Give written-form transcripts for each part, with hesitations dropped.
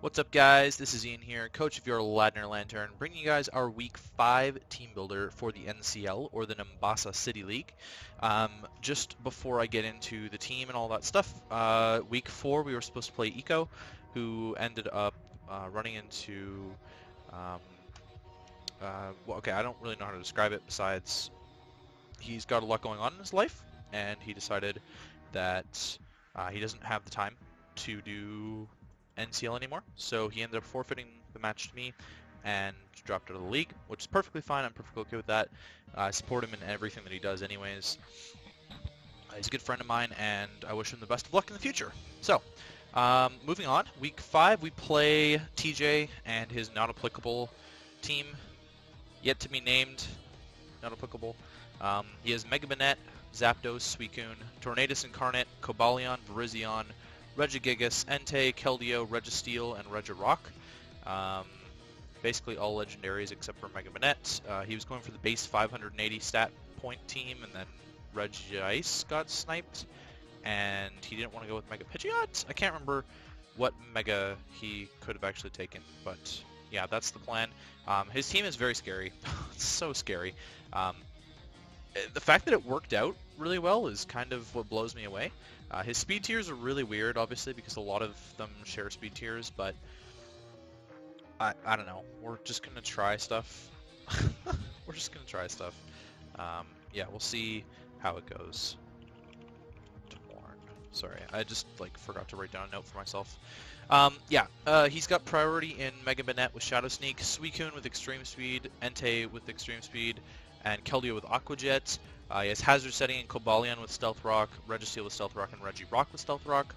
What's up, guys? This is Ian here, coach of your Ladner Lanturn, bringing you guys our Week 5 team builder for the NCL, or the Nimbasa City League. Just before I get into the team and all that stuff, Week 4 we were supposed to play Eco, who ended up running into... well, okay, I don't really know how to describe it besides he's got a lot going on in his life, and he decided that he doesn't have the time to do NCL anymore, so he ended up forfeiting the match to me and dropped out of the league, which is perfectly fine. I'm perfectly okay with that. I support him in everything that he does anyways. He's a good friend of mine, and I wish him the best of luck in the future. So, moving on, Week 5 we play TJ and his not applicable team, yet to be named, not applicable. He has Mega Banette, Zapdos, Suicune, Tornadus Incarnate, Cobalion, Virizion, Regigigas, Entei, Keldeo, Registeel, and Regirock. Basically all legendaries except for Mega Banette. He was going for the base 580 stat point team, and then Regice got sniped, and he didn't want to go with Mega Pidgeot. I can't remember what Mega he could have actually taken, but yeah, that's the plan. His team is very scary. It's so scary. The fact that it worked out really well is kind of what blows me away. His speed tiers are really weird, obviously, because a lot of them share speed tiers, but I don't know. We're just going to try stuff. We're just going to try stuff. Yeah, we'll see how it goes. Torn. Sorry, I just forgot to write down a note for myself. He's got priority in Mega Banette with Shadow Sneak, Suicune with Extreme Speed, Entei with Extreme Speed, and Keldeo with Aqua Jet. He has Hazard Setting in Cobalion with Stealth Rock, Registeel with Stealth Rock, and Regirock with Stealth Rock.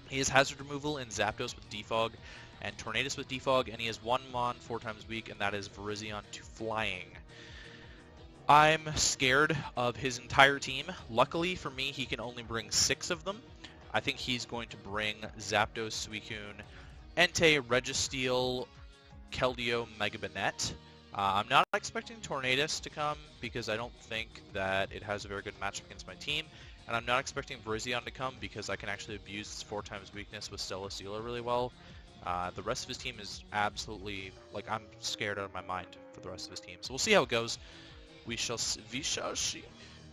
He has Hazard Removal in Zapdos with Defog, and Tornadus with Defog, and he has one Mon 4 times weak, and that is Virizion to Flying. I'm scared of his entire team. Luckily for me, he can only bring 6 of them. I think he's going to bring Zapdos, Suicune, Entei, Registeel, Keldeo, Mega Banette. I'm not expecting Tornadus to come because I don't think that it has a very good matchup against my team, and I'm not expecting Virizion to come because I can actually abuse its 4 times weakness with Celesteela really well. The rest of his team is absolutely, I'm scared out of my mind for the rest of his team. So we'll see how it goes. We shall see.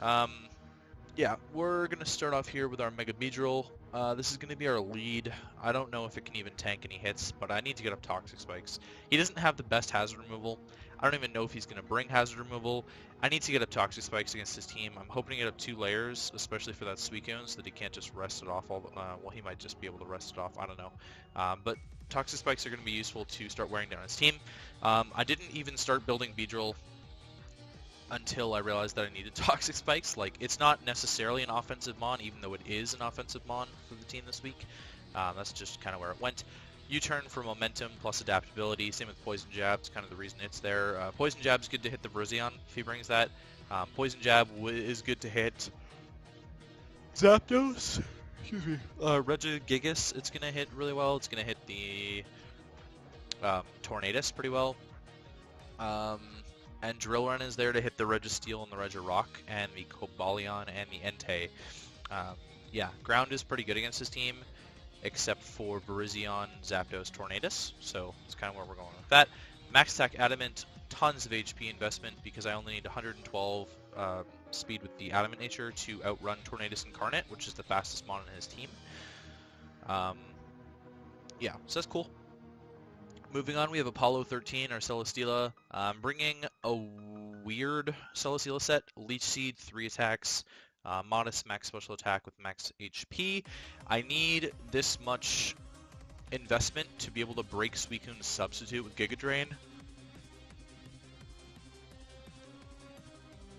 Yeah, we're going to start off here with our Mega Beedrill. This is going to be our lead. I don't know if it can even tank any hits, but I need to get up Toxic Spikes. He doesn't have the best hazard removal. I don't even know if he's going to bring hazard removal. I need to get up Toxic Spikes against his team. I'm hoping to get up 2 layers, especially for that Suicune, so that he can't just rest it off. Well, he might just be able to rest it off. I don't know. But Toxic Spikes are going to be useful to start wearing down his team. I didn't even start building Beedrill until I realized that I needed Toxic Spikes. It's not necessarily an offensive Mon, even though it is an offensive Mon for the team this week. That's just kind of where it went. U-turn for momentum plus adaptability. Same with Poison Jab. It's kind of the reason it's there. Poison Jab's good to hit the Virizion if he brings that. Poison Jab is good to hit Zapdos. Excuse me. Regigigas, it's going to hit really well. It's going to hit the Tornadus pretty well. And Drill Run is there to hit the Registeel and the Regirock and the Cobalion and the Entei. Yeah, ground is pretty good against his team, except for Virizion, Zapdos, Tornadus. So that's kind of where we're going with that. Max Attack Adamant, tons of HP investment because I only need 112 speed with the Adamant nature to outrun Tornadus Incarnate, which is the fastest Mon in his team. Yeah, so that's cool. Moving on, we have Apollo 13, our Celesteela. Bringing a weird Celesteela set. Leech Seed, 3 attacks. Modest max special attack with max HP. I need this much investment to be able to break Suicune's substitute with Giga Drain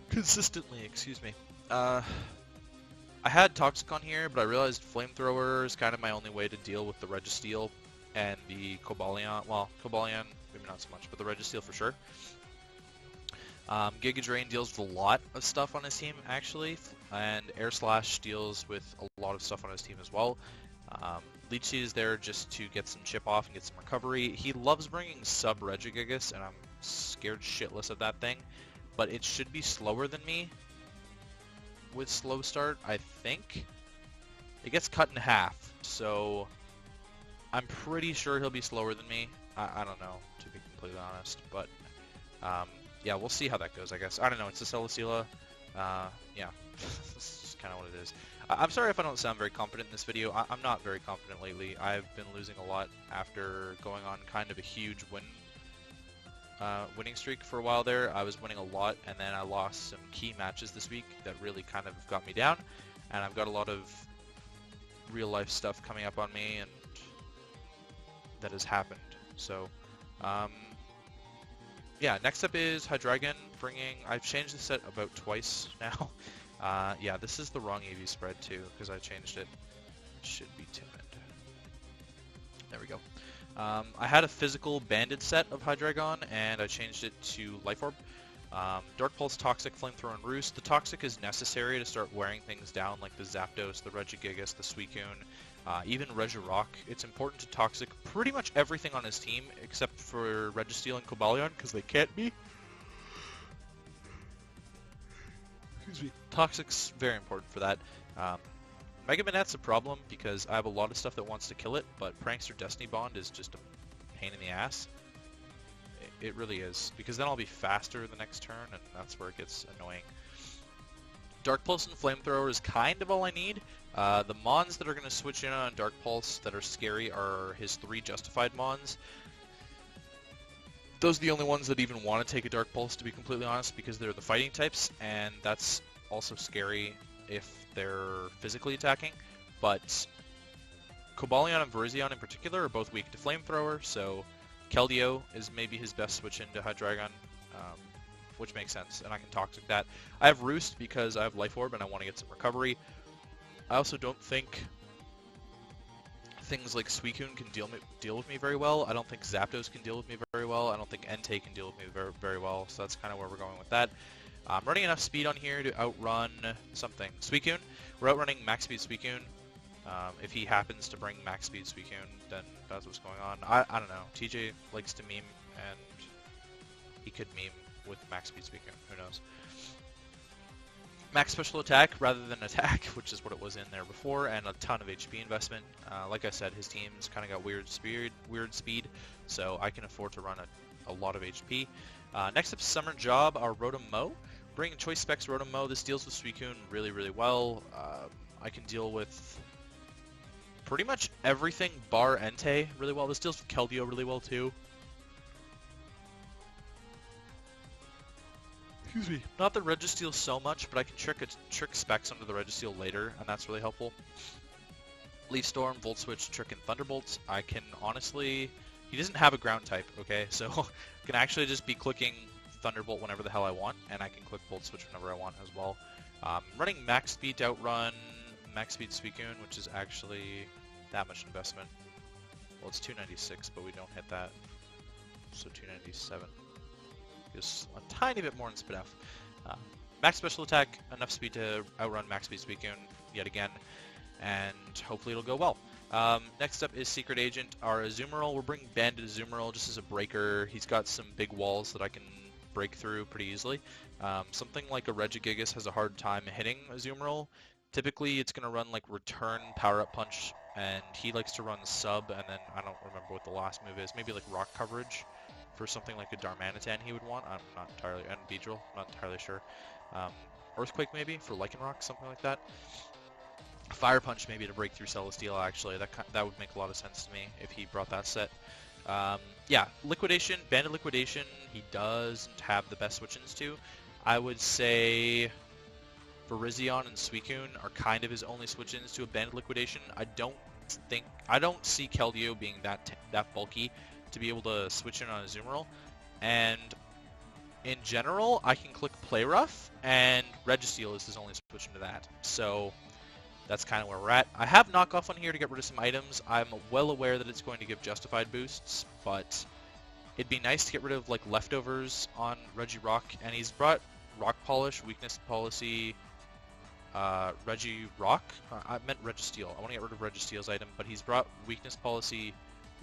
consistently, excuse me. I had Toxic on here, but I realized Flamethrower is kind of my only way to deal with the Registeel and the Cobalion. Well, Cobalion, maybe not so much, but the Registeel for sure. Giga Drain deals with a lot of stuff on his team, actually, and Air Slash deals with a lot of stuff on his team as well. Leech Seed is there just to get some chip off and get some recovery. He loves bringing sub Regigigas, and I'm scared shitless of that thing, but it should be slower than me with slow start, I think. It gets cut in half, so I'm pretty sure he'll be slower than me. I don't know, to be completely honest, but yeah, we'll see how that goes, I guess. I don't know, it's a Celesteela. Yeah, this is kind of what it is. I'm sorry if I don't sound very confident in this video. I'm not very confident lately. I've been losing a lot after going on kind of a huge winning streak for a while there. I was winning a lot, and then I lost some key matches this week that really kind of got me down, and I've got a lot of real life stuff coming up on me, and that has happened. So, yeah, next up is Hydreigon, I've changed the set about twice now. Yeah, this is the wrong EV spread too, because I changed it. It should be timid. There we go. I had a physical banded set of Hydreigon, and I changed it to Life Orb. Dark Pulse, Toxic, Flamethrower, and Roost. The Toxic is necessary to start wearing things down, like the Zapdos, the Regigigas, the Suicune, even Regirock. It's important to Toxic pretty much everything on his team, except for Registeel and Cobalion, because they can't be. Excuse me. Toxic's very important for that. Mega Manette's a problem because I have a lot of stuff that wants to kill it, but Prankster Destiny Bond is just a pain in the ass. It really is, because then I'll be faster the next turn, and that's where it gets annoying. Dark Pulse and Flamethrower is kind of all I need. The Mons that are going to switch in on Dark Pulse that are scary are his 3 Justified Mons. Those are the only ones that even want to take a Dark Pulse, to be completely honest, because they're the fighting types, and that's also scary if they're physically attacking. But Cobalion and Virizion in particular are both weak to Flamethrower, so Keldeo is maybe his best switch into Hydreigon, which makes sense, and I can Toxic that. I have Roost because I have Life Orb and I want to get some recovery. I also don't think things like Suicune can deal with me very well. I don't think Zapdos can deal with me very well. I don't think Entei can deal with me very well, so that's kind of where we're going with that. I'm running enough speed on here to outrun something. Suicune. We're outrunning Max Speed Suicune. If he happens to bring Max Speed Suicune, then that's what's going on. I don't know. TJ likes to meme, and he could meme with Max Speed Suicune. Who knows? Max Special Attack rather than Attack, which is what it was in there before, and a ton of HP investment. Like I said, his team's kind of got weird speed, so I can afford to run a lot of HP. Next up, Summer Job, our Rotom-Mow. Bringing Choice Specs Rotom-Mow. This deals with Suicune really, really well. I can deal with pretty much everything bar Entei really well. This deals with Keldeo really well too. Excuse me. Not the Registeel so much, but I can trick Specs under the Registeel later, and that's really helpful. Leaf Storm, Volt Switch, Trick, and Thunderbolt. I can honestly... He doesn't have a ground type, okay? So I can actually just be clicking Thunderbolt whenever the hell I want, and I can click Volt Switch whenever I want as well. Running Max Speed to outrun Max Speed Suicune, which is actually that much investment. Well, it's 296, but we don't hit that. So 297. Just a tiny bit more in Spit F. Max Special Attack, enough speed to outrun Max Speed Suicune yet again, and hopefully it'll go well. Next up is Secret Agent, our Azumarill. We're bringing Banded Azumarill just as a breaker. He's got some big walls that I can break through pretty easily. Something like a Regigigas has a hard time hitting Azumarill. Typically it's going to run like Return, Power Up Punch, and he likes to run Sub, and then I don't remember what the last move is. Maybe like Rock Coverage for something like a Darmanitan he would want. I'm not entirely, and Beedrill, I'm not entirely sure. Earthquake maybe for Lycanroc, something like that. Fire Punch maybe to break through Celesteela, actually. That would make a lot of sense to me if he brought that set. Yeah, Liquidation, Banded Liquidation, he doesn't have the best switch-ins to. I would say Virizion and Suicune are kind of his only switch-ins to a Banded Liquidation. I don't see Keldeo being that bulky to be able to switch in on Azumarill. And in general, I can click Play Rough, and Registeel is his only switch into that. So that's kind of where we're at. I have Knockoff on here to get rid of some items. I'm well aware that it's going to give Justified boosts, but it'd be nice to get rid of like leftovers on Regirock, and he's brought Rock Polish, Weakness Policy, Regirock. I meant Registeel. I want to get rid of Registeel's item, but he's brought Weakness Policy,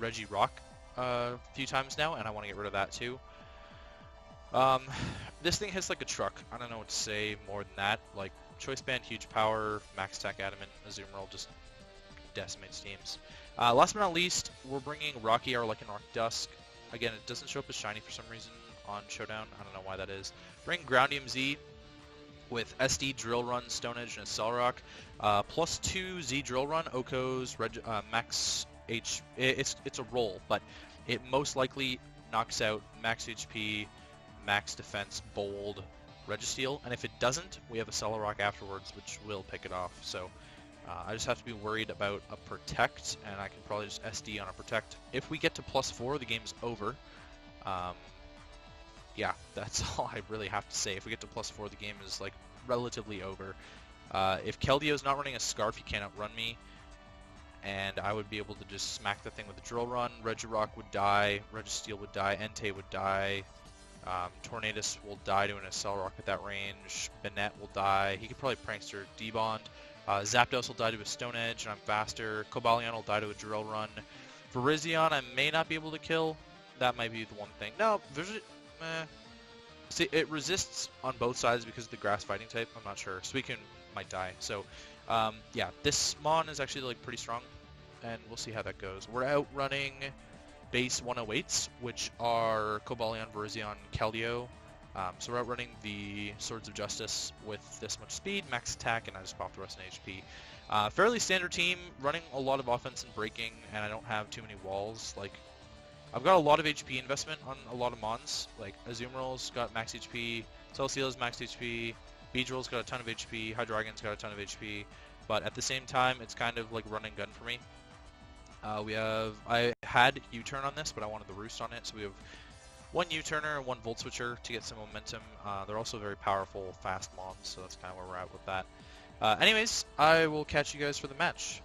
Regirock a few times now, and I want to get rid of that too. This thing hits like a truck. I don't know what to say more than that. Like, Choice Band, huge power, max attack adamant, Azumarill just decimates teams. Last but not least, we're bringing Rocky, our Lycanroc-Dusk. Again, it doesn't show up as shiny for some reason on Showdown. I don't know why that is. Bring Groundium Z with SD Drill Run, Stone Edge, and Accelerock. +2 Z Drill Run, Oko's max H. It's a roll, but it most likely knocks out max HP, max defense, bold, Registeel, and if it doesn't, we have a Accelerock afterwards, which will pick it off. So I just have to be worried about a Protect, and I can probably just SD on a Protect. If we get to +4, the game's over. Yeah, that's all I really have to say. If we get to +4, the game is like relatively over. If Keldeo is not running a Scarf, he can't outrun me, and I would be able to just smack the thing with a Drill Run. Regirock would die, Registeel would die, Entei would die, Tornadus will die to an Accelerock at that range, Banette will die, he could probably Prankster D-Bond, Zapdos will die to a Stone Edge, and I'm faster, Cobalion will die to a Drill Run, Virizion I may not be able to kill, that might be the one thing. No, see, it resists on both sides because of the Grass Fighting type, I'm not sure, Suicune might die, so yeah, this Mon is actually like pretty strong, and we'll see how that goes. We're outrunning base 108s, which are Cobalion, Virizion, Keldeo. So we're outrunning the Swords of Justice with this much speed, max attack, and I just popped the rest in HP. Fairly standard team, running a lot of offense and braking, and I don't have too many walls. Like, I've got a lot of HP investment on a lot of Mons. Like, Azumarill's got max HP, Celesteela's max HP, Beedrill's got a ton of HP, Hydreigon's got a ton of HP, but at the same time, it's kind of like run and gun for me. I had U-turn on this, but I wanted the Roost on it, so we have one U-turner and one Volt Switcher to get some momentum. They're also very powerful, fast Mons, so that's kind of where we're at with that. Anyways, I will catch you guys for the match.